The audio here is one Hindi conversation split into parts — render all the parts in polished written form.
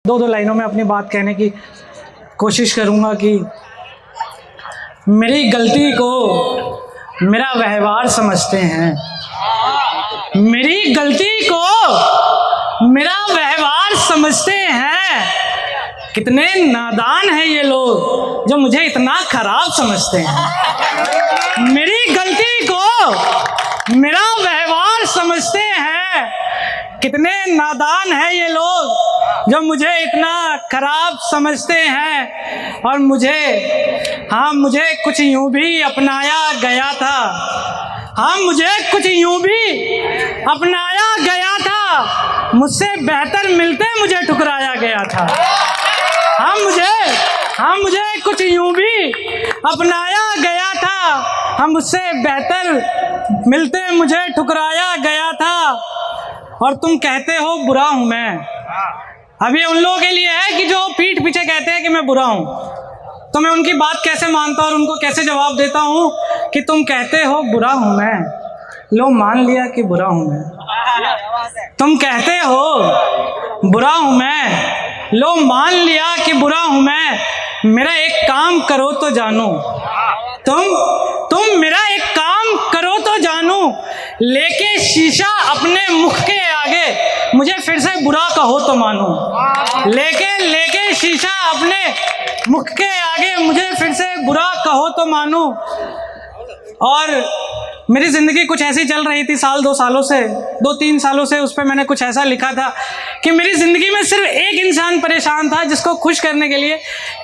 दो लाइनों में अपनी बात कहने की कोशिश करूँगा कि मेरी गलती को मेरा व्यवहार समझते हैं, मेरी गलती को मेरा व्यवहार समझते हैं। कितने नादान हैं ये लोग जो मुझे इतना खराब समझते हैं। मेरी गलती को मेरा व्यवहार समझते हैं। कितने नादान हैं ये लोग जो मुझे इतना खराब समझते हैं। और मुझे कुछ यूं भी अपनाया गया था, मुझे कुछ यूं भी अपनाया गया था। मुझसे बेहतर मिलते मुझे ठुकराया गया था। मुझे कुछ यूं भी अपनाया गया था, मुझसे बेहतर मिलते मुझे ठुकराया गया था। और तुम कहते हो बुरा हूं मैं। अब ये उन लोगों के लिए है कि जो पीठ पीछे कहते हैं कि मैं बुरा हूं, तो मैं उनकी बात कैसे मानता और उनको कैसे जवाब देता हूं कि तुम कहते हो बुरा हूं मैं, लो मान लिया कि बुरा हूं मैं। तुम कहते हो बुरा हूं मैं, लो मान लिया कि बुरा हूं मैं। मेरा एक काम करो तो जानो, तुम मेरा एक काम करो तो जानो। लेके शीशा अपने मुख के आगे मुझे फिर से बुरा कहो तो मानो। लेके शीशा अपने मुख के आगे मुझे फिर से बुरा कहो तो मानो। और मेरी ज़िंदगी कुछ ऐसी चल रही थी साल 2 सालों से, 2-3 सालों से। उस पर मैंने कुछ ऐसा लिखा था कि मेरी ज़िंदगी में सिर्फ एक इंसान परेशान था जिसको खुश करने के लिए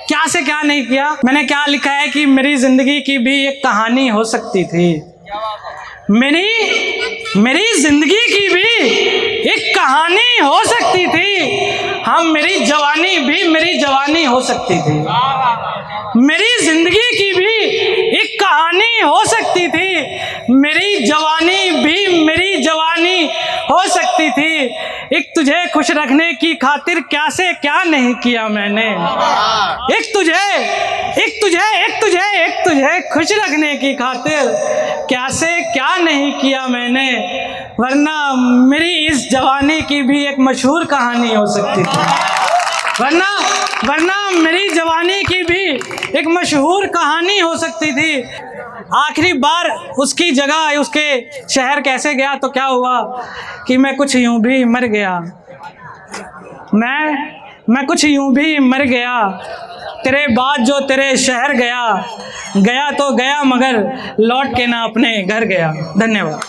क्या से क्या नहीं किया। मैंने क्या लिखा है कि मेरी ज़िंदगी की भी एक कहानी हो सकती थी। मेरी ज़िंदगी की भी एक कहानी हो सकती थी। हाँ, मेरी जवानी भी मेरी जवानी हो सकती थी। मेरी ज़िंदगी की भी एक कहानी हो सकती थी। मेरी जवानी भी मेरी जवानी हो सकती थी। एक तुझे खुश रखने की खातिर क्या से क्या नहीं किया मैंने। एक तुझे खुश रखने की खातिर क्या से क्या नहीं किया मैंने। वरना मेरी इस जवानी की भी एक मशहूर कहानी हो सकती थी। वरना मेरी जवानी की भी एक मशहूर कहानी हो सकती थी। आखिरी बार उसकी जगह उसके शहर कैसे गया तो क्या हुआ कि मैं कुछ यूं भी मर गया। मैं कुछ यूं भी मर गया। तेरे बाद जो तेरे शहर गया तो गया मगर लौट के ना अपने घर गया। धन्यवाद।